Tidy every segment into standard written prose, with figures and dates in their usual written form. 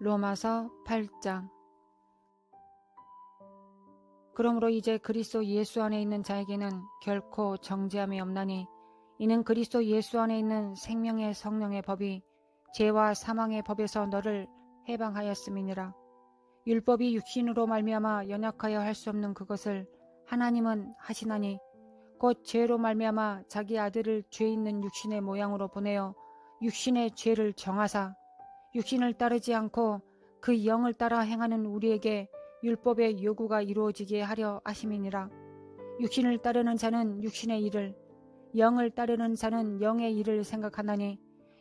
로마서 8장. 그러므로 이제 그리스도 예수 안에 있는 자에게는 결코 정죄함이 없나니 이는 그리스도 예수 안에 있는 생명의 성령의 법이 죄와 사망의 법에서 너를 해방하였음이니라. 율법이 육신으로 말미암아 연약하여 할 수 없는 그것을 하나님은 하시나니 곧 죄로 말미암아 자기 아들을 죄 있는 육신의 모양으로 보내어 육신의 죄를 정하사 육신을 따르지 않고 그 영을 따라 행하는 우리에게 율법의 요구가 이루어지게 하려 하심이니라. 육신을 따르는 자는 육신의 일을, 영을 따르는 자는 영의 일을 생각하나니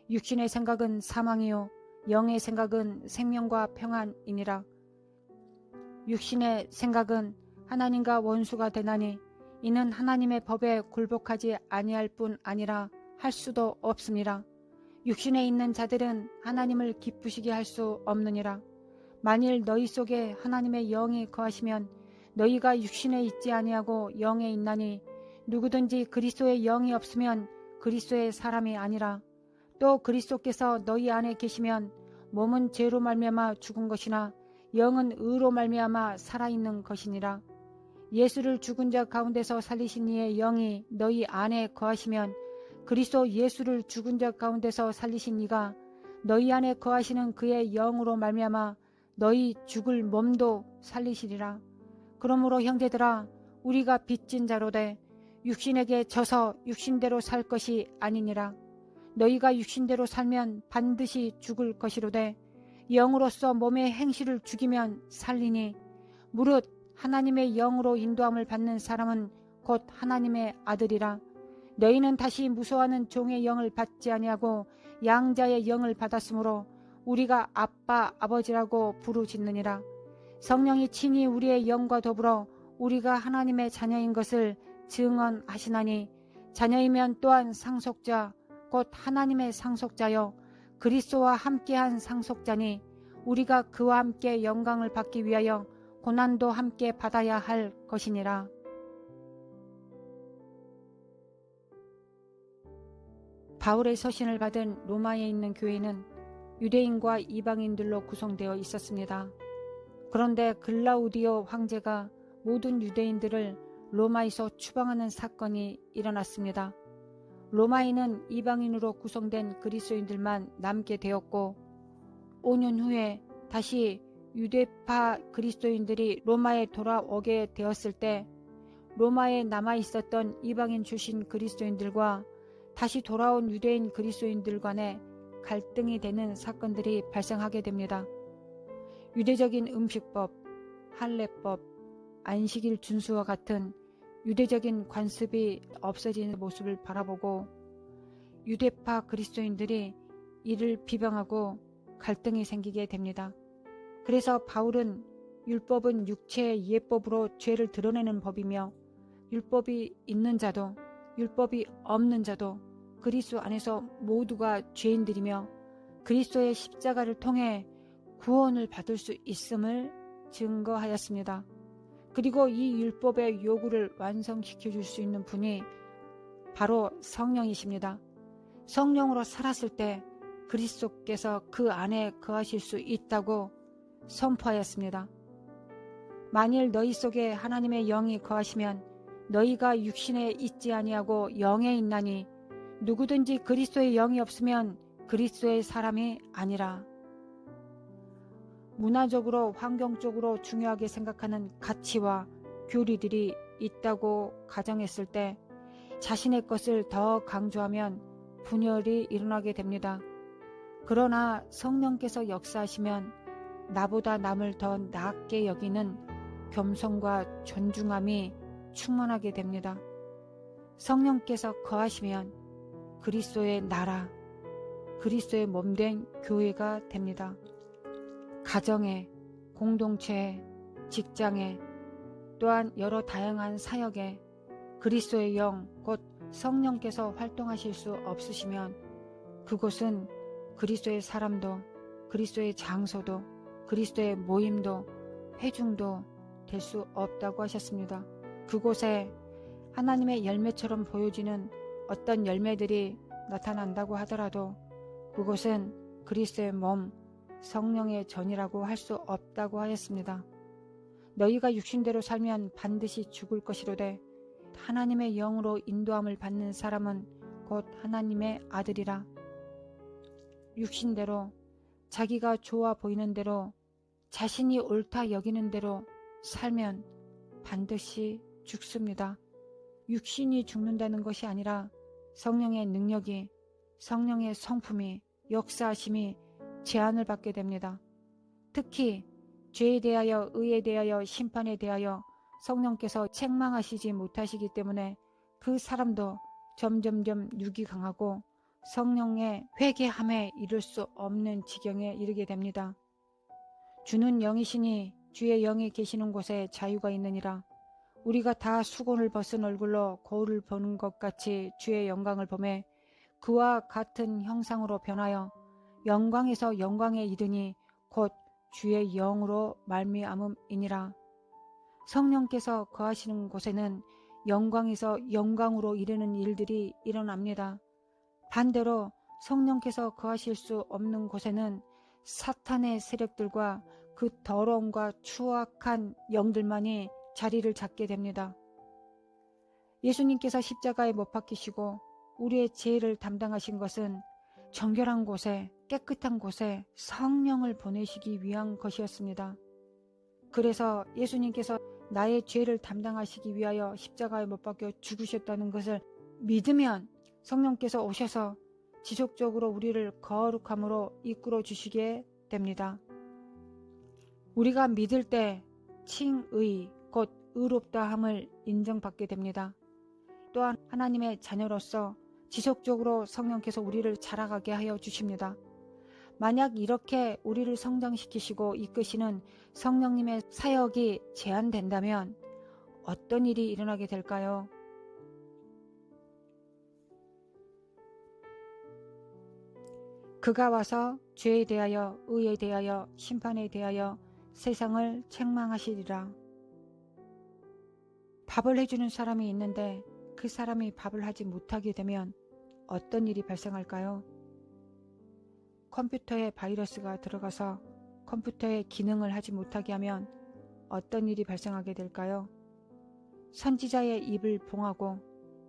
육신의 생각은 사망이요 영의 생각은 생명과 평안이니라. 육신의 생각은 하나님과 원수가 되나니 이는 하나님의 법에 굴복하지 아니할 뿐 아니라 할 수도 없음이라. 육신에 있는 자들은 하나님을 기쁘시게 할 수 없느니라. 만일 너희 속에 하나님의 영이 거하시면 너희가 육신에 있지 아니하고 영에 있나니 누구든지 그리스도의 영이 없으면 그리스도의 사람이 아니라. 또 그리스도께서 너희 안에 계시면 몸은 죄로 말미암아 죽은 것이나 영은 의로 말미암아 살아있는 것이니라. 예수를 죽은 자 가운데서 살리신 이의 영이 너희 안에 거하시면 그리스도 예수를 죽은 자 가운데서 살리신 이가 너희 안에 거하시는 그의 영으로 말미암아 너희 죽을 몸도 살리시리라. 그러므로 형제들아 우리가 빚진 자로되 육신에게 져서 육신대로 살 것이 아니니라. 너희가 육신대로 살면 반드시 죽을 것이로되 영으로서 몸의 행실을 죽이면 살리니 무릇 하나님의 영으로 인도함을 받는 사람은 곧 하나님의 아들이라. 너희는 다시 무서워하는 종의 영을 받지 아니하고 양자의 영을 받았으므로 우리가 아빠 아버지라고 부르짖느니라. 성령이 친히 우리의 영과 더불어 우리가 하나님의 자녀인 것을 증언하시나니 자녀이면 또한 상속자 곧 하나님의 상속자여 그리스도와 함께한 상속자니 우리가 그와 함께 영광을 받기 위하여 고난도 함께 받아야 할 것이니라. 바울의 서신을 받은 로마에 있는 교회는 유대인과 이방인들로 구성되어 있었습니다. 그런데 글라우디오 황제가 모든 유대인들을 로마에서 추방하는 사건이 일어났습니다. 로마에는 이방인으로 구성된 그리스도인들만 남게 되었고 5년 후에 다시 유대파 그리스도인들이 로마에 돌아오게 되었을 때 로마에 남아있었던 이방인 출신 그리스도인들과 다시 돌아온 유대인 그리스도인들 간에 갈등이 되는 사건들이 발생하게 됩니다. 유대적인 음식법, 할례법, 안식일 준수와 같은 유대적인 관습이 없어지는 모습을 바라보고 유대파 그리스도인들이 이를 비방하고 갈등이 생기게 됩니다. 그래서 바울은 율법은 육체의 예법으로 죄를 드러내는 법이며 율법이 있는 자도 율법이 없는 자도 그리스도 안에서 모두가 죄인들이며 그리스도의 십자가를 통해 구원을 받을 수 있음을 증거하였습니다. 그리고 이 율법의 요구를 완성시켜 줄 수 있는 분이 바로 성령이십니다. 성령으로 살았을 때 그리스도께서 그 안에 거하실 수 있다고 선포하였습니다. 만일 너희 속에 하나님의 영이 거하시면 너희가 육신에 있지 아니하고 영에 있나니 누구든지 그리스도의 영이 없으면 그리스도의 사람이 아니라. 문화적으로 환경적으로 중요하게 생각하는 가치와 교리들이 있다고 가정했을 때 자신의 것을 더 강조하면 분열이 일어나게 됩니다. 그러나 성령께서 역사하시면 나보다 남을 더 낮게 여기는 겸손과 존중함이 충만하게 됩니다. 성령께서 거하시면 그리스도의 나라, 그리스도의 몸된 교회가 됩니다. 가정에, 공동체에, 직장에, 또한 여러 다양한 사역에 그리스도의 영, 곧 성령께서 활동하실 수 없으시면 그곳은 그리스도의 사람도, 그리스도의 장소도, 그리스도의 모임도, 회중도 될 수 없다고 하셨습니다. 그곳에 하나님의 열매처럼 보여지는 어떤 열매들이 나타난다고 하더라도 그곳은 그리스도의 몸, 성령의 전이라고 할 수 없다고 하였습니다. 너희가 육신대로 살면 반드시 죽을 것이로되 하나님의 영으로 인도함을 받는 사람은 곧 하나님의 아들이라. 육신대로 자기가 좋아 보이는 대로 자신이 옳다 여기는 대로 살면 반드시 죽습니다. 육신이 죽는다는 것이 아니라 성령의 능력이, 성령의 성품이, 역사하심이 제한을 받게 됩니다. 특히 죄에 대하여, 의에 대하여, 심판에 대하여 성령께서 책망하시지 못하시기 때문에 그 사람도 점점점 육이 강하고 성령의 회개함에 이를 수 없는 지경에 이르게 됩니다. 주는 영이시니 주의 영이 계시는 곳에 자유가 있느니라. 우리가 다 수건을 벗은 얼굴로 거울을 보는 것 같이 주의 영광을 보매 그와 같은 형상으로 변하여 영광에서 영광에 이르니 곧 주의 영으로 말미암음이니라. 성령께서 거하시는 곳에는 영광에서 영광으로 이르는 일들이 일어납니다. 반대로 성령께서 거하실 수 없는 곳에는 사탄의 세력들과 그 더러움과 추악한 영들만이 자리를 잡게 됩니다. 예수님께서 십자가에 못 박히시고 우리의 죄를 담당하신 것은 정결한 곳에, 깨끗한 곳에 성령을 보내시기 위한 것이었습니다. 그래서 예수님께서 나의 죄를 담당하시기 위하여 십자가에 못 박혀 죽으셨다는 것을 믿으면 성령께서 오셔서 지속적으로 우리를 거룩함으로 이끌어 주시게 됩니다. 우리가 믿을 때 칭의, 곧 의롭다함을 인정받게 됩니다. 또한 하나님의 자녀로서 지속적으로 성령께서 우리를 자라가게 하여 주십니다. 만약 이렇게 우리를 성장시키시고 이끄시는 성령님의 사역이 제한된다면 어떤 일이 일어나게 될까요? 그가 와서 죄에 대하여, 의에 대하여, 심판에 대하여 세상을 책망하시리라. 밥을 해주는 사람이 있는데 그 사람이 밥을 하지 못하게 되면 어떤 일이 발생할까요? 컴퓨터에 바이러스가 들어가서 컴퓨터의 기능을 하지 못하게 하면 어떤 일이 발생하게 될까요? 선지자의 입을 봉하고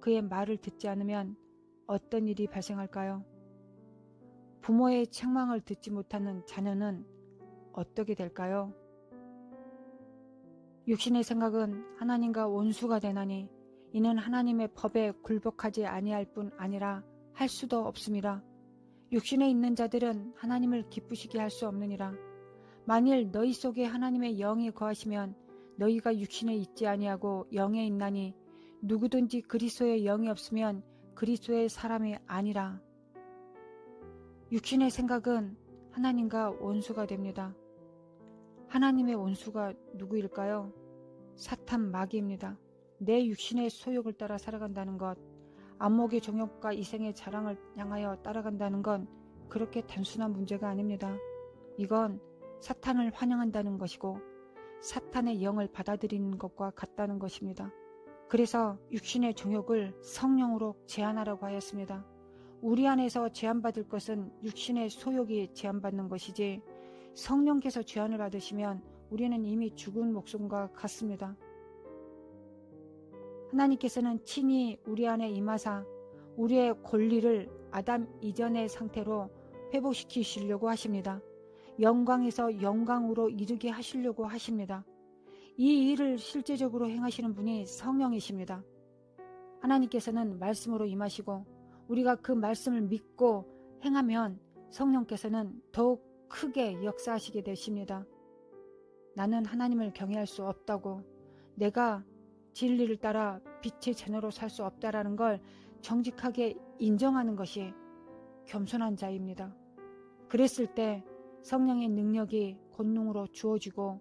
그의 말을 듣지 않으면 어떤 일이 발생할까요? 부모의 책망을 듣지 못하는 자녀는 어떻게 될까요? 육신의 생각은 하나님과 원수가 되나니 이는 하나님의 법에 굴복하지 아니할 뿐 아니라 할 수도 없습니다. 육신에 있는 자들은 하나님을 기쁘시게 할 수 없느니라. 만일 너희 속에 하나님의 영이 거하시면 너희가 육신에 있지 아니하고 영에 있나니 누구든지 그리스도의 영이 없으면 그리스도의 사람이 아니라. 육신의 생각은 하나님과 원수가 됩니다. 하나님의 원수가 누구일까요? 사탄 마귀입니다. 내 육신의 소욕을 따라 살아간다는 것, 안목의 정욕과 이생의 자랑을 향하여 따라간다는 건 그렇게 단순한 문제가 아닙니다. 이건 사탄을 환영한다는 것이고 사탄의 영을 받아들이는 것과 같다는 것입니다. 그래서 육신의 정욕을 성령으로 제한하라고 하였습니다. 우리 안에서 제한받을 것은 육신의 소욕이 제한받는 것이지 성령께서 제한을 받으시면 우리는 이미 죽은 목숨과 같습니다. 하나님께서는 친히 우리 안에 임하사 우리의 권리를 아담 이전의 상태로 회복시키시려고 하십니다. 영광에서 영광으로 이르게 하시려고 하십니다. 이 일을 실제적으로 행하시는 분이 성령이십니다. 하나님께서는 말씀으로 임하시고 우리가 그 말씀을 믿고 행하면 성령께서는 더욱 크게 역사하시게 되십니다. 나는 하나님을 경외할 수 없다고, 내가 진리를 따라 빛의 자녀로 살 수 없다라는 걸 정직하게 인정하는 것이 겸손한 자입니다. 그랬을 때 성령의 능력이 권능으로 주어지고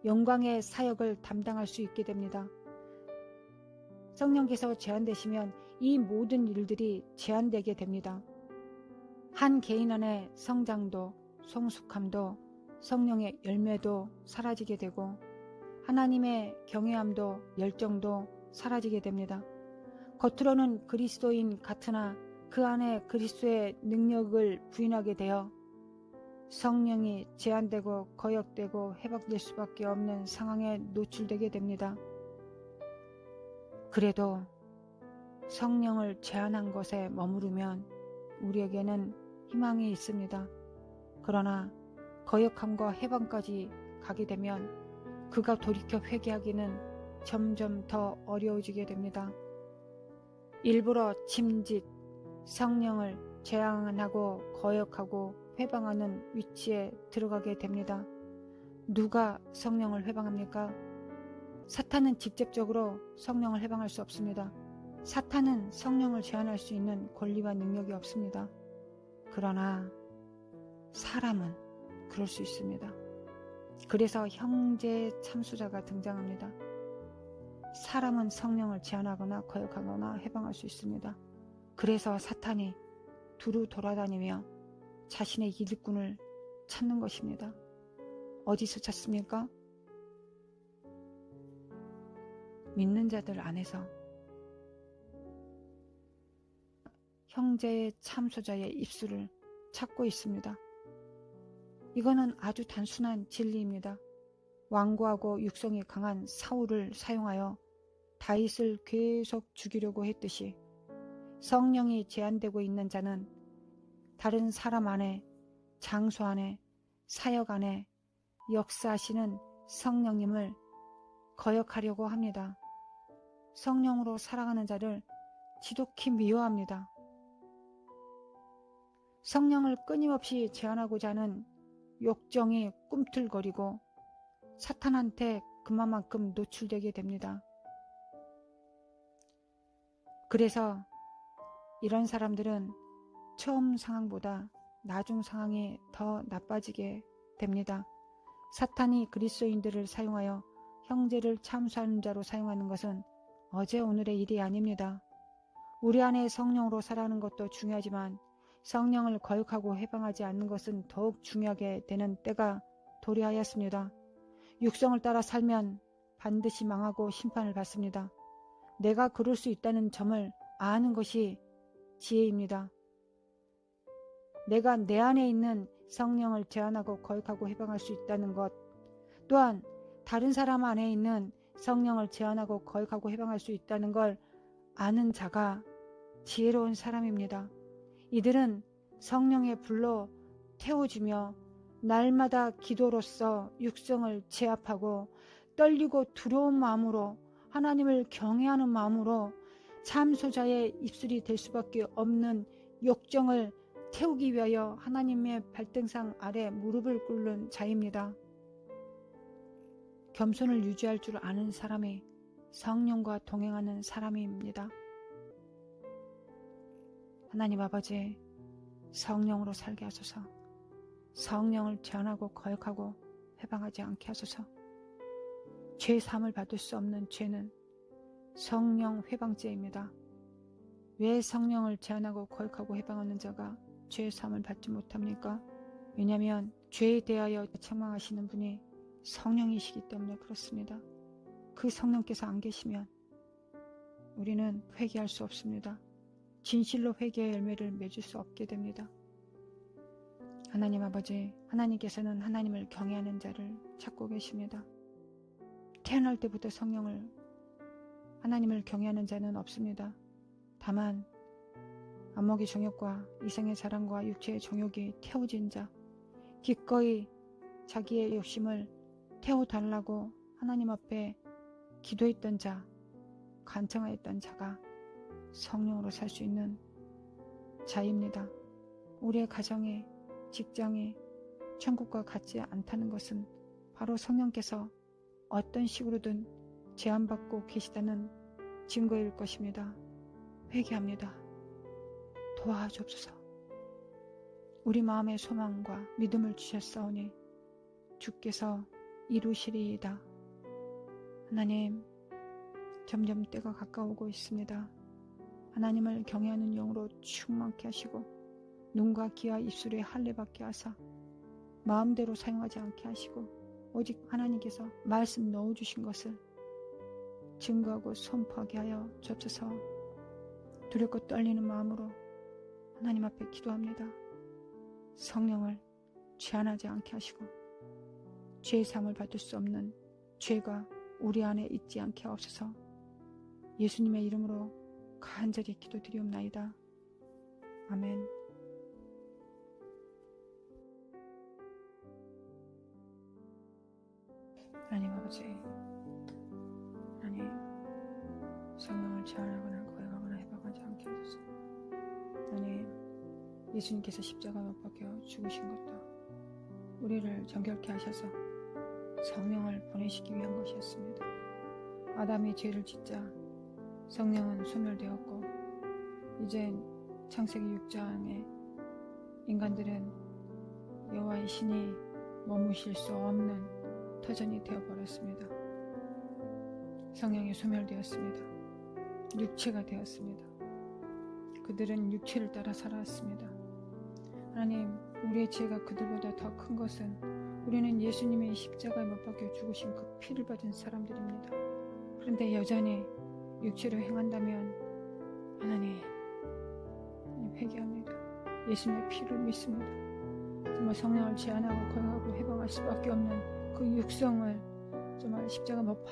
영광의 사역을 담당할 수 있게 됩니다. 성령께서 제한되시면 이 모든 일들이 제한되게 됩니다. 한 개인 안에 성장도, 성숙함도, 성령의 열매도 사라지게 되고 하나님의 경외함도 열정도 사라지게 됩니다. 겉으로는 그리스도인 같으나 그 안에 그리스도의 능력을 부인하게 되어 성령이 제한되고 거역되고 회복될 수밖에 없는 상황에 노출되게 됩니다. 그래도 성령을 제한한 것에 머무르면 우리에게는 희망이 있습니다. 그러나 거역함과 해방까지 가게 되면 그가 돌이켜 회개하기는 점점 더 어려워지게 됩니다. 일부러 짐짓 성령을 제한하고 거역하고 회방하는 위치에 들어가게 됩니다. 누가 성령을 회방합니까? 사탄은 직접적으로 성령을 회방할 수 없습니다. 사탄은 성령을 제한할 수 있는 권리와 능력이 없습니다. 그러나 사람은 그럴 수 있습니다. 그래서 형제 참수자가 등장합니다. 사람은 성령을 제한하거나 거역하거나 해방할 수 있습니다. 그래서 사탄이 두루 돌아다니며 자신의 일꾼을 찾는 것입니다. 어디서 찾습니까? 믿는 자들 안에서. 형제의 참소자의 입술을 찾고 있습니다. 이거는 아주 단순한 진리입니다. 완고하고 육성이 강한 사울을 사용하여 다윗을 계속 죽이려고 했듯이 성령이 제한되고 있는 자는 다른 사람 안에, 장소 안에, 사역 안에 역사하시는 성령님을 거역하려고 합니다. 성령으로 살아가는 자를 지독히 미워합니다. 성령을 끊임없이 제한하고자 하는 욕정이 꿈틀거리고 사탄한테 그만큼 노출되게 됩니다. 그래서 이런 사람들은 처음 상황보다 나중 상황이 더 나빠지게 됩니다. 사탄이 그리스도인들을 사용하여 형제를 참수하는 자로 사용하는 것은 어제 오늘의 일이 아닙니다. 우리 안에 성령으로 살아가는 것도 중요하지만 성령을 거역하고 해방하지 않는 것은 더욱 중요하게 되는 때가 도래하였습니다. 육성을 따라 살면 반드시 망하고 심판을 받습니다. 내가 그럴 수 있다는 점을 아는 것이 지혜입니다. 내가 내 안에 있는 성령을 제한하고 거역하고 해방할 수 있다는 것, 또한 다른 사람 안에 있는 성령을 제한하고 거역하고 해방할 수 있다는 걸 아는 자가 지혜로운 사람입니다. 이들은 성령의 불로 태워지며 날마다 기도로서 육성을 제압하고 떨리고 두려운 마음으로 하나님을 경외하는 마음으로 참소자의 입술이 될 수밖에 없는 욕정을 태우기 위하여 하나님의 발등상 아래 무릎을 꿇는 자입니다. 겸손을 유지할 줄 아는 사람이 성령과 동행하는 사람입니다. 하나님 아버지, 성령으로 살게 하소서. 성령을 제한하고 거역하고 해방하지 않게 하소서. 죄 사함을 받을 수 없는 죄는 성령 회방죄입니다. 왜 성령을 제한하고 거역하고 해방하는 자가 죄 사함을 받지 못합니까? 왜냐하면 죄에 대하여 책망하시는 분이 성령이시기 때문에 그렇습니다. 그 성령께서 안 계시면 우리는 회개할 수 없습니다. 진실로 회개의 열매를 맺을 수 없게 됩니다. 하나님 아버지, 하나님께서는 하나님을 경외하는 자를 찾고 계십니다. 태어날 때부터 하나님을 경외하는 자는 없습니다. 다만 안목의 정욕과 이성의 사랑과 육체의 정욕이 태워진 자, 기꺼이 자기의 욕심을 태워달라고 하나님 앞에 기도했던 자, 간청하였던 자가 성령으로 살 수 있는 자입니다. 우리의 가정에, 직장에 천국과 같지 않다는 것은 바로 성령께서 어떤 식으로든 제한받고 계시다는 증거일 것입니다. 회개합니다. 도와주옵소서. 우리 마음의 소망과 믿음을 주셨사오니 주께서 이루시리이다. 하나님, 점점 때가 가까우고 있습니다. 하나님을 경외하는 영으로 충만케 하시고 눈과 귀와 입술에 할례받게 하사 마음대로 사용하지 않게 하시고 오직 하나님께서 말씀 넣어주신 것을 증거하고 선포하게 하여 주옵소서. 두렵고 떨리는 마음으로 하나님 앞에 기도합니다. 성령을 제한하지 않게 하시고 죄의 상을 받을 수 없는 죄가 우리 안에 있지 않게 하옵소서. 예수님의 이름으로 간절히 기도드리옵나이다. 아멘. 하나님 아버지, 하나님 성령을 제한하거나 거역하거나 해박하지 않게 하소서. 하나님, 예수님께서 십자가 못 박혀 죽으신 것도 우리를 정결케 하셔서 성령을 보내시기 위한 것이었습니다. 아담이 죄를 짓자 성령은 소멸되었고, 이제 창세기 6장에 인간들은 여호와의 신이 머무실 수 없는 터전이 되어버렸습니다. 성령이 소멸되었습니다. 육체가 되었습니다. 그들은 육체를 따라 살아왔습니다. 하나님, 우리의 죄가 그들보다 더 큰 것은 우리는 예수님의 십자가에 못 박혀 죽으신 그 피를 받은 사람들입니다. 그런데 여전히 육체로 행한다면 하나님 회개합니다. 예수님의 피를 믿습니다. 정말 성령을 제한하고 거역하고 해방할 수밖에 없는 그 육성을 정말 십자가 못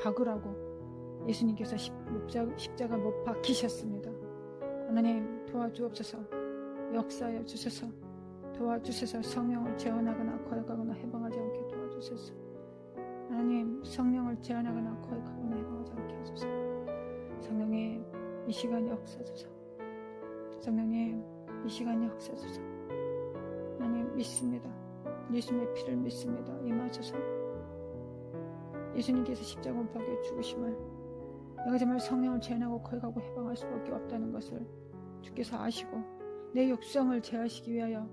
박으라고 예수님께서 십자가 못 박히셨습니다. 하나님 도와주옵소서. 역사하여 주소서. 도와주셔서 성령을 제한하거나 거역하거나 해방하지 않게 도와주소서. 하나님, 성령을 제한하거나 거역하거나 해방하지 않게 하소서. 성령님, 이 시간 역사하소서. 성령님, 이 시간 역사하소서. 하나님, 믿습니다. 예수님의 피를 믿습니다. 임하소서. 예수님께서 십자가 못 박혀 죽으심을 내가 정말 성령을 제한하고 거역하고 해방할 수밖에 없다는 것을 주께서 아시고 내 육성을 제하시기 위하여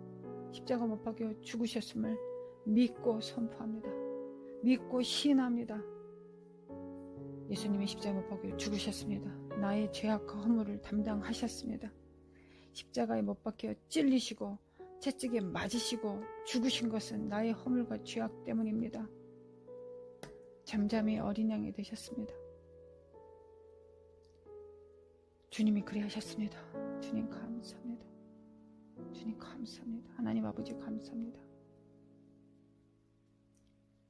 십자가 못 박혀 죽으셨음을 믿고 선포합니다. 믿고 시인합니다. 예수님이 십자가 못 박혀 죽으셨습니다. 나의 죄악과 허물을 담당하셨습니다. 십자가에 못 박혀 찔리시고 채찍에 맞으시고 죽으신 것은 나의 허물과 죄악 때문입니다. 잠잠히 어린 양이 되셨습니다. 주님이 그리 하셨습니다. 주님 감사합니다. 주님 감사합니다. 하나님 아버지 감사합니다.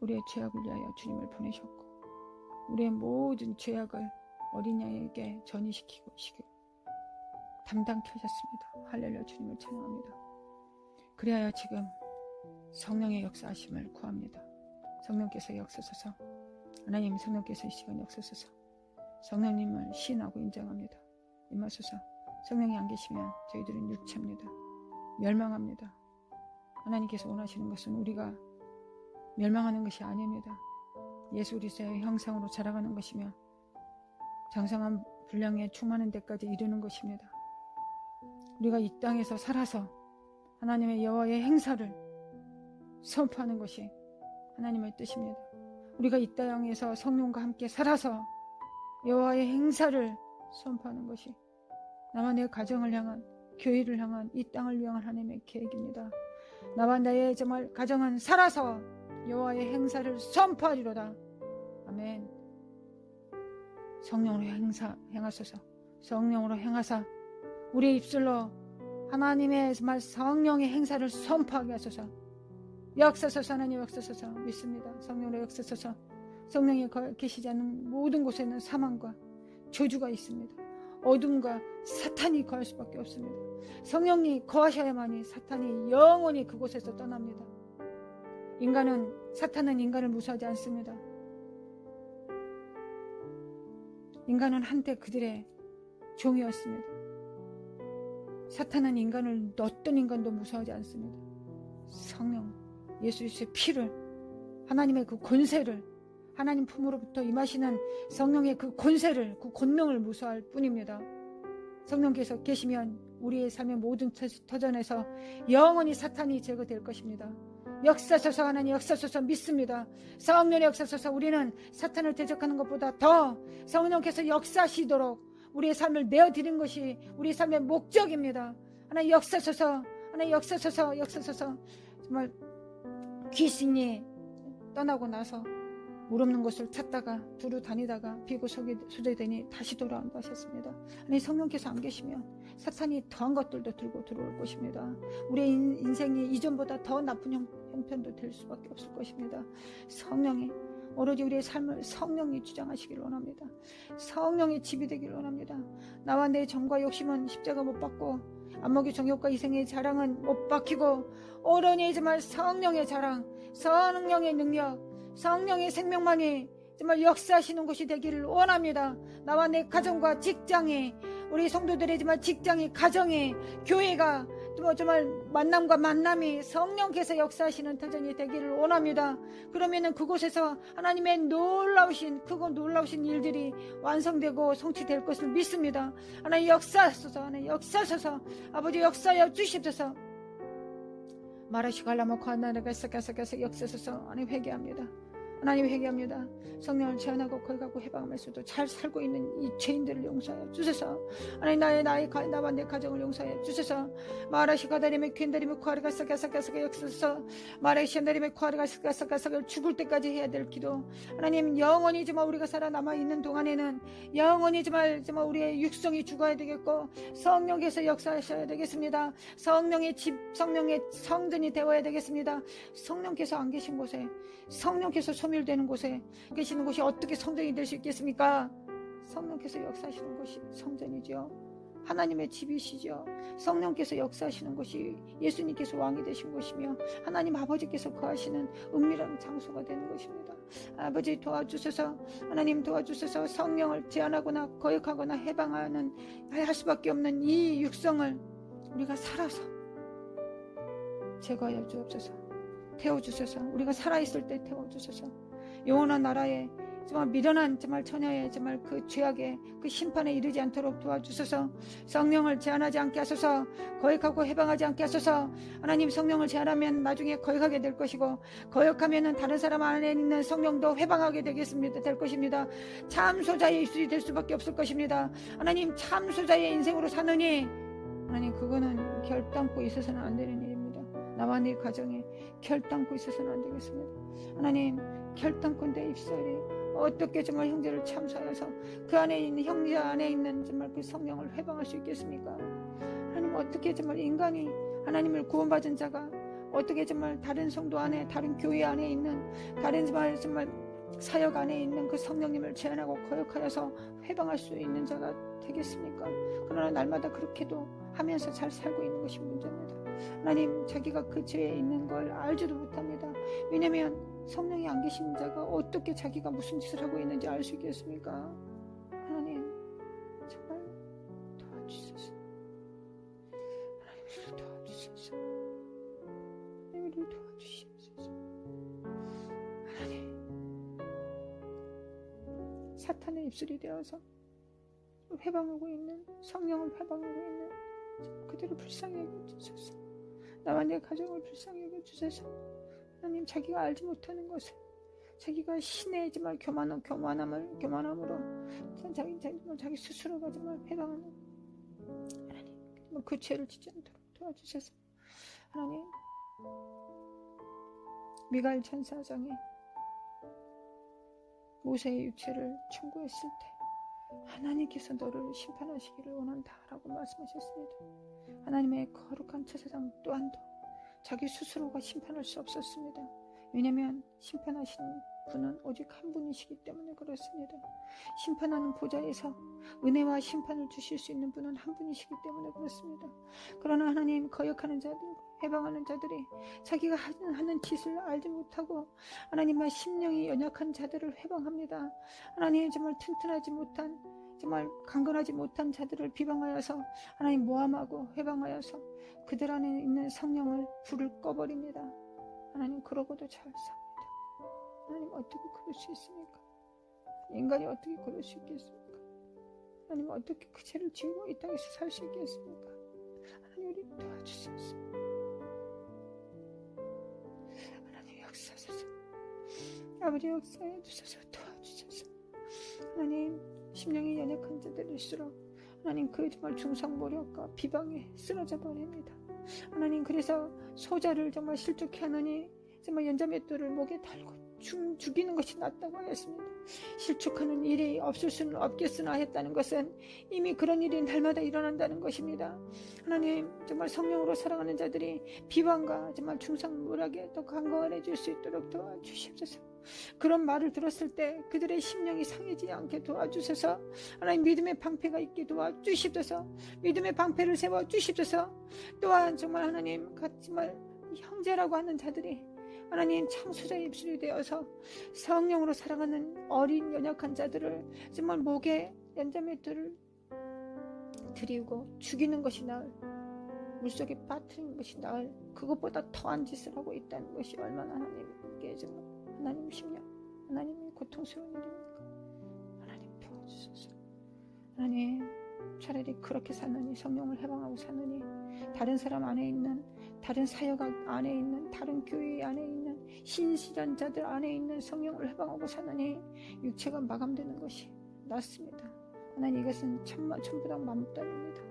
우리의 죄악을 위하여 주님을 보내셨고 우리의 모든 죄악을 어린 양에게 전이시키고 담당케 하셨습니다. 할렐루야. 주님을 찬양합니다. 그리하여 지금 성령의 역사하심을 구합니다. 성령께서 역사소서. 하나님, 성령께서 이 시간 역사소서. 성령님을 시인하고 인정합니다. 임하소서. 성령이 안 계시면 저희들은 육체입니다. 멸망합니다. 하나님께서 원하시는 것은 우리가 멸망하는 것이 아닙니다. 예수 그리스도의 형상으로 자라가는 것이며 장성한 분량에 충만한 데까지 이르는 것입니다. 우리가 이 땅에서 살아서 하나님의 여호와의 행사를 선포하는 것이 하나님의 뜻입니다. 우리가 이 땅에서 성령과 함께 살아서 여호와의 행사를 선포하는 것이 나와 내 가정을 향한, 교회를 향한, 이 땅을 위한 하나님의 계획입니다. 나와 나의 정말 가정은 살아서 여호와의 행사를 선포하리로다. 아멘. 성령으로 행하소서. 성령으로 행하사 우리의 입술로 하나님의 정말 성령의 행사를 선포하게 하소서. 역사소서. 하나님 역사소서. 믿습니다. 성령으로 역사소서. 성령이 계시지 않는 모든 곳에는 사망과 저주가 있습니다. 어둠과 사탄이 거할 수밖에 없습니다. 성령이 거하셔야만이 사탄이 영원히 그곳에서 떠납니다. 사탄은 인간을 무서워하지 않습니다. 인간은 한때 그들의 종이었습니다. 사탄은 인간을 어떤 인간도 무서워하지 않습니다. 성령, 예수 그리스도의 피를, 하나님의 그 권세를, 하나님 품으로부터 임하시는 성령의 그 권세를, 그 권능을 무서워할 뿐입니다. 성령께서 계시면 우리의 삶의 모든 터전에서 영원히 사탄이 제거될 것입니다. 역사소서. 하나님 역사소서. 믿습니다. 성령의 역사소서. 우리는 사탄을 대적하는 것보다 더 성령께서 역사하시도록 우리의 삶을 내어드린 것이 우리 삶의 목적입니다. 하나님 역사소서. 하나님 역사소서. 역사소서. 정말 귀신이 떠나고 나서 물 없는 곳을 찾다가 두루 다니다가 비고 소재되니 다시 돌아온다 하셨습니다. 아니 성령께서 안 계시면 사탄이 더한 것들도 들고 들어올 것입니다. 우리의 인생이 이전보다 더 나쁜 형편도 될 수밖에 없을 것입니다. 성령이 오로지 우리의 삶을 성령이 주장하시기를 원합니다. 성령의 집이 되기를 원합니다. 나와 내 정과 욕심은 십자가 못 받고 안목의 정욕과 이생의 자랑은 못 박히고 오로니 정말 성령의 자랑, 성령의 능력, 성령의 생명만이 정말 역사하시는 곳이 되기를 원합니다. 나와 내 가정과 직장이, 우리 성도들의 정말 직장이, 가정이, 교회가 정말 만남과 만남이 성령께서 역사하시는 터전이 되기를 원합니다. 그러면은 그곳에서 하나님의 놀라우신 크고 놀라우신 일들이 완성되고 성취될 것을 믿습니다. 하나님 역사하소서, 하나님 역사하소서, 아버지 역사하여 주시옵소서. 마라시고 할라모코 하나님과 계속 역사하소서. 하나님 회개합니다. 하나님 회개합니다. 성령을 제한하고 거기 가고 해방하면서도 잘 살고 있는 이 죄인들을 용서하여 주소서. 하나님 나와 내 가정을 용서하여 주소서. 마라시 가다림의 퀸다림의 코아르가 싹가싹가싹 역사서 마라시 한다림의 코아르가 싹가싹가싹을 죽을 때까지 해야 될 기도. 하나님 영원히 정말 우리가 살아남아 있는 동안에는 영원히 정말 우리의 육성이 죽어야 되겠고 성령께서 역사하셔야 되겠습니다. 성령의 집, 성령의 성전이 되어야 되겠습니다. 성령께서 안 계신 곳에, 성령께서 소멸되는 곳에 계시는 곳이 어떻게 성전이 될 수 있겠습니까? 성령께서 역사하시는 곳이 성전이죠. 하나님의 집이시죠. 성령께서 역사하시는 곳이 예수님께서 왕이 되신 곳이며 하나님 아버지께서 거하시는 은밀한 장소가 되는 것입니다. 아버지 도와주셔서, 하나님 도와주셔서 성령을 제한하거나 거역하거나 해방하는 할 수밖에 없는 이 육성을 우리가 살아서 제거하여 주옵소서. 태워주셔서, 우리가 살아있을 때 태워주셔서 영원한 나라에 정말 미련한 정말 처녀의 정말 그 죄악의 그 심판에 이르지 않도록 도와주셔서, 성령을 제한하지 않게 하소서, 거역하고 해방하지 않게 하소서. 하나님 성령을 제한하면 나중에 거역하게 될 것이고, 거역하면은 다른 사람 안에 있는 성령도 해방하게 되겠습니다. 될 것입니다. 참소자의 입술이 될 수밖에 없을 것입니다. 하나님 참소자의 인생으로 사느니 하나님 그거는 결단코 있어서는 안 되는 일입니다. 나와 네 가정에 결단코 있어서는 안 되겠습니다. 하나님 결단코 내 입술이 어떻게 정말 형제를 참사해서 그 안에 있는 형제 안에 있는 정말 그 성령을 회방할 수 있겠습니까? 하나님 어떻게 정말 인간이 하나님을 구원받은 자가 어떻게 정말 다른 성도 안에, 다른 교회 안에 있는 다른 정말 사역 안에 있는 그 성령님을 제한하고 거역하여서 회방할 수 있는 자가 되겠습니까? 그러나 날마다 그렇게도 하면서 잘 살고 있는 것이 문제입니다. 하나님 자기가 그 죄에 있는 걸 알지도 못합니다. 왜냐하면 성령이 안 계신 자가 어떻게 자기가 무슨 짓을 하고 있는지 알 수 있겠습니까? 하나님 정말 도와주소서. 하나님 우리를 도와주소서. 하나님 우리를 도와주시옵소서. 하나님 사탄의 입술이 되어서 회방하고 있는, 성령을 회방하고 있는 그들을 불쌍히 여겨주소서. 나와 내 가정을 불쌍히 여겨주소서. 하나님 자기가 알지 못하는 것을, 자기가 신의 정말 교만함으로 자기 스스로가 정말 회방하는 하나님 그 죄를 짓지 않도록 도와주셔서. 하나님 미가엘 천사장이 모세의 육체를 청구했을 때 하나님께서 너를 심판하시기를 원한다라고 말씀하셨습니다. 하나님의 거룩한 천사장 또한도 자기 스스로가 심판할 수 없었습니다. 왜냐하면 심판하시는 분은 오직 한 분이시기 때문에 그렇습니다. 심판하는 보좌에서 은혜와 심판을 주실 수 있는 분은 한 분이시기 때문에 그렇습니다. 그러나 하나님 거역하는 자들, 해방하는 자들이 자기가 하는 짓을 알지 못하고 하나님의 심령이 연약한 자들을 해방합니다. 하나님 정말 튼튼하지 못한, 정말 강건하지 못한 자들을 비방하여서 하나님 모함하고 해방하여서 그들 안에 있는 성령을 불을 꺼버립니다. 하나님 그러고도 잘 삽니다. 하나님 어떻게 그럴 수 있습니까? 인간이 어떻게 그럴 수 있겠습니까? 하나님 어떻게 그 죄를 지우고 이 땅에서 살 수 있겠습니까? 하나님 우리 도와주소서. 하나님 역사하소서. 아버지 역사해 주셔서 도와주셔서. 하나님 심령이 연약한 자들일수록 하나님 그 정말 중상모략과 비방에 쓰러져 버립니다. 하나님 그래서 소자를 정말 실족해 하느니 정말 연자맷돌을 목에 달고 죽이는 것이 낫다고 하였습니다. 실족하는 일이 없을 수는 없겠으나 했다는 것은 이미 그런 일이 날마다 일어난다는 것입니다. 하나님, 정말 성령으로 살아가는 자들이 비방과 정말 중상모략에 더 강건해질 수 있도록 도와주시옵소서. 그런 말을 들었을 때 그들의 심령이 상해지지 않게 도와주셔서 하나님, 믿음의 방패가 있게 도와주시옵소서. 믿음의 방패를 세워주시옵소서. 또한 정말 하나님, 정말 형제라고 하는 자들이 하나님 창수자의 입술이 되어서 성령으로 살아가는 어린 연약한 자들을 정말 목에 연자매들을 드리고 죽이는 것이 나을, 물속에 빠뜨리는 것이 나을, 그것보다 더한 짓을 하고 있다는 것이 얼마나 하나님께 정말 하나님 심령, 하나님의 고통스러운 일입니까? 하나님 도와주소서. 하나님, 차라리 그렇게 사느니, 성령을 해방하고 사느니, 다른 사람 안에 있는, 다른 사역 안에 있는, 다른 교회 안에 있는 신실한 자들 안에 있는 성령을 해방하고 사느니 육체가 마감되는 것이 낫습니다. 하나님, 이것은 천부당 만무단입니다.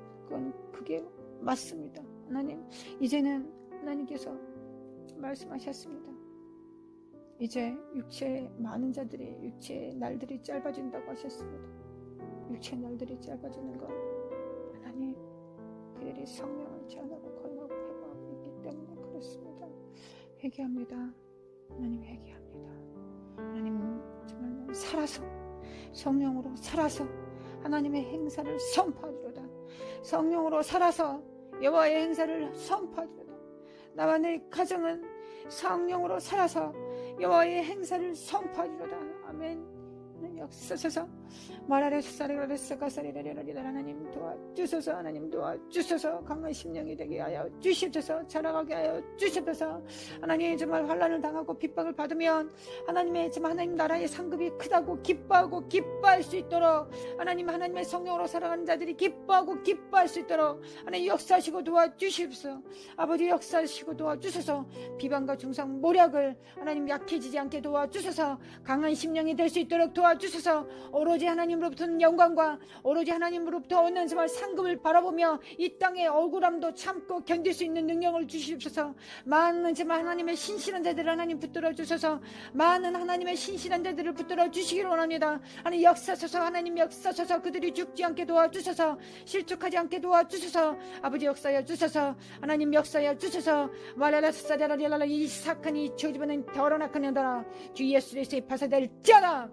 그게 맞습니다. 하나님, 이제는 하나님께서 말씀하셨습니다. 이제 육체의 많은 자들이 육체의 날들이 짧아진다고 하셨습니다. 육체의 날들이 짧아지는 것, 하나님, 그들이 성령을 제한하고 거듭하고 회복하고 있기 때문에 그렇습니다. 회개합니다. 하나님, 회개합니다. 하나님, 정말 살아서, 성령으로 살아서 하나님의 행사를 선포하리로다. 성령으로 살아서 여호와의 행사를 선포하리로다. 나와 내 가정은 성령으로 살아서 여호와의 행사를 선포하리로다. 아멘. 역사서서 말하래서사리라레서가사리라리라리라. 하나님 도와주소서. 하나님 도와주소서. 강한 심령이 되게 하여 주시옵소서. 자라가게 하여 주시옵소서. 하나님, 정말 환난을 당하고 핍박을 받으면 하나님의 정말 하나님 나라의 상급이 크다고 기뻐하고 기뻐할 수 있도록, 하나님의 성령으로 살아가는 자들이 기뻐하고 기뻐할 수 있도록 하나님 역사하시고 도와주시옵소서. 아버지, 역사하시고 도와주소서. 비방과 중상 모략을 하나님 약해지지 않게 도와주소서. 강한 심령이 될 수 있도록 도와주소서. 오로지 하나님으로부터는 영광과 오로지 하나님으로부터 오는 정말 상급을 바라보며 이 땅의 억울함도 참고 견딜 수 있는 능력을 주시옵소서. 많은 정말 하나님의 신실한 자들을 하나님 붙들어 주소서. 많은 하나님의 신실한 자들을 붙들어 주시기를 원합니다. 하나님 역사소서. 하나님 역사소서. 그들이 죽지 않게 도와주소서. 실족하지 않게 도와주소서. 아버지 역사여 주소서. 하나님 역사여 주소서. 말라라사자라리라라. 이 사건이 저집어낸 더러운 악한 년들아, 주 예수 그리스도의 파사될지어다.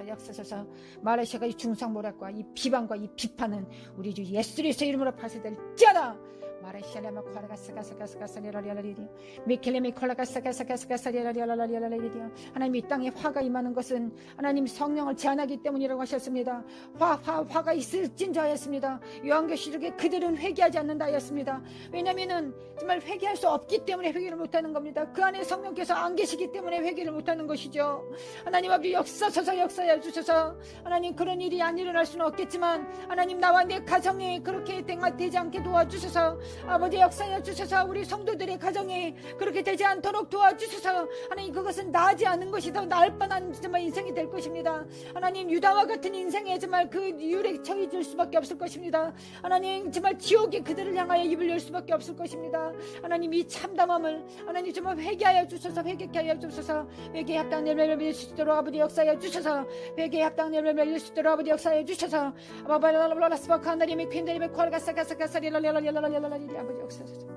역사서서 말하시가 이 중상모략과 이 비방과 이 비판은 우리 주 예수 그리스도의 이름으로 파쇄될지어다. 마라시아레마 콜라가사가사가사가사리라리라리리 미켈레미 콜라가사가사가사가사리라리라리라리리. 하나님, 이 땅에 화가 임하는 것은 하나님 성령을 제한하기 때문이라고 하셨습니다. 화가 있을진저 하였습니다. 요한계시록에 그들은 회개하지 않는다 하였습니다. 왜냐하면 정말 회개할 수 없기 때문에 회개를 못하는 겁니다. 그 안에 성령께서 안 계시기 때문에 회개를 못하는 것이죠. 하나님 아버지, 역사서서 역사해 주셔서 하나님, 그런 일이 안 일어날 수는 없겠지만 하나님, 나와 내 가정이 그렇게 되지 않게 도와주셔서 아버지 역사해 주셔서 우리 성도들의 가정이 그렇게 되지 않도록 도와주셔서 하나님, 그것은 나지 않은 것이 더 나을 뻔한 정말 인생이 될 것입니다. 하나님, 유다와 같은 인생에 정말 그 유래 처해질 수밖에 없을 것입니다. 하나님, 정말 지옥이 그들을 향하여 입을 열 수밖에 없을 것입니다. 하나님, 이 참담함을 하나님 정말 회개하여 주셔서 회개케 하여 주셔서 회개의 합당을 열릴 수 있도록 아버지 역사해 주셔서 회개의 합당을 열릴 수 있도록 아버지 역사해 주셔서 아바바라라라라스바카나리미 퀸데리미 콜가사가사가사리라리라리라리라리. 아버지 역사하소서.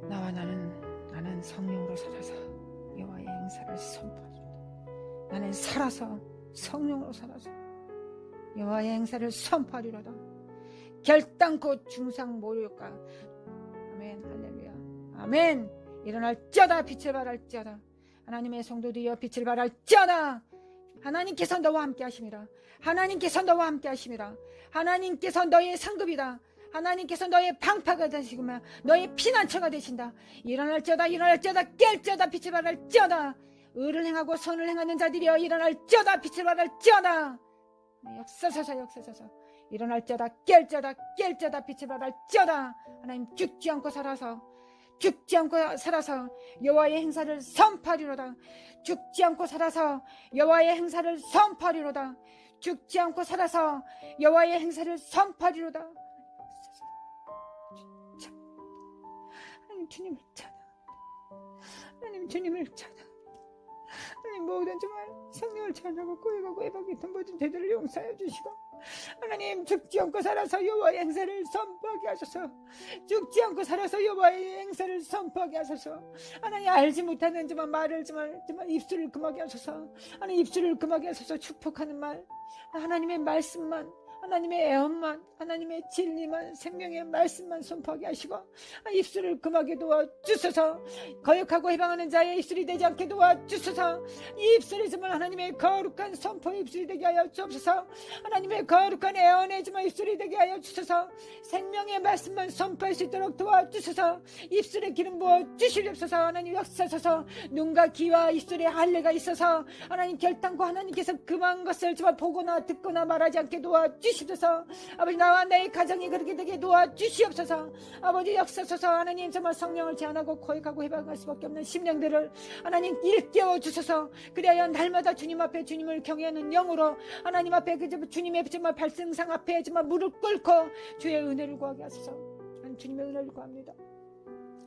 나와 나는 성령으로 살아서 여호와의 행사를 선포하리로다. 나는 살아서 성령으로 살아서 여호와의 행사를 선포하리로다. 결단코 중상 모욕과 아멘. 할렐루야. 아멘. 일어날지어다. 빛을 발할지어다. 하나님의 성도들이여 빛을 발할지어다. 하나님께서 너와 함께 하심이라. 하나님께서 너와 함께 하심이라. 하나님께서 너의 상급이다. 하나님께서 너의 방파가 되시구나. 너의 피난처가 되신다. 일어날지어다. 일어날지어다. 깰지어다. 빛을 발할지어다. 의를 행하고 선을 행하는 자들이여 일어날지어다. 빛을 발할지어다. 역사서서 일어날지어다. 깰지어다. 빛을 발할지어다. 하나님, 죽지 않고 살아서 여호와의 행사를 선포하리로다. 죽지 않고 살아서 여호와의 행사를 선포하리로다. 죽지 않고 살아서 여호와의 행사를 선포하리로다. 하나님, 주님을 찬양합니다. 하나님, 하나님 주님을 찬양. 하나님 모든 정말 성령을 찬양하고 고백하고 애박했던 모든 죄들을 용서하여 주시고 하나님 죽지 않고 살아서 여호와의 행사를 선포하게 하소서. 죽지 않고 살아서 여호와의 행사를 선포하게 하소서. 하나님 알지 못하는 정말 말을 정말 입술을 금하게 하소서. 하나님 입술을 금하게 하소서. 축복하는 말 하나님의 말씀만 하나님의 애언만 하나님의 진리만 생명의 말씀만 선포하게 하시고 입술을 금하게 도와주소서. 거역하고 해방하는 자의 입술이 되지 않게 도와주소서. 이 입술이 정말 하나님의 거룩한 선포의 입술이 되게 하여 주옵소서. 하나님의 거룩한 애언의 정말 입술이 되게 하여 주소서. 생명의 말씀만 선포할 수 있도록 도와주소서. 입술에 기름 부어 주시옵소서. 하나님 역사소서. 눈과 귀와 입술에 할례가 있어서 하나님 결단코 하나님께서 금한 것을 정말 보거나 듣거나 말하지 않게 도와주시옵소서. 아버지 나와 내 가정이 그렇게 되게 도와주시옵소서. 아버지 역사소서. 하나님 정말 성령을 제한하고 고역하고 해방할 수밖에 없는 심령들을 하나님 일깨워 주소서. 그래야 날마다 주님 앞에 주님을 경외하는 영으로 하나님 앞에 그 주님의 정말 발승상 앞에 정말 무릎 꿇고 주의 은혜를 구하게 하소서. 주님의 은혜를 구합니다.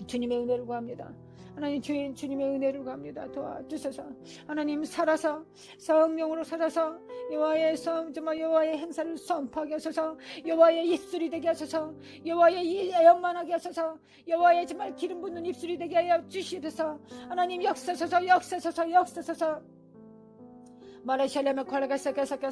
주님의 은혜를 구합니다. 하나님 주님의 은혜를 구합니다. 도와주소서. 하나님 살아서 성령으로 살아서 여호와의 여호와의 행사를 선포하게 하소서. 여호와의 입술이 되게 하소서. 여호와의 애언만하게 하소서. 여호와의 정말 기름 붓는 입술이 되게 하여 주시옵소서. 하나님 역사소서. 역사소서. 역사소서. 마라샬레메 콜라가사가사가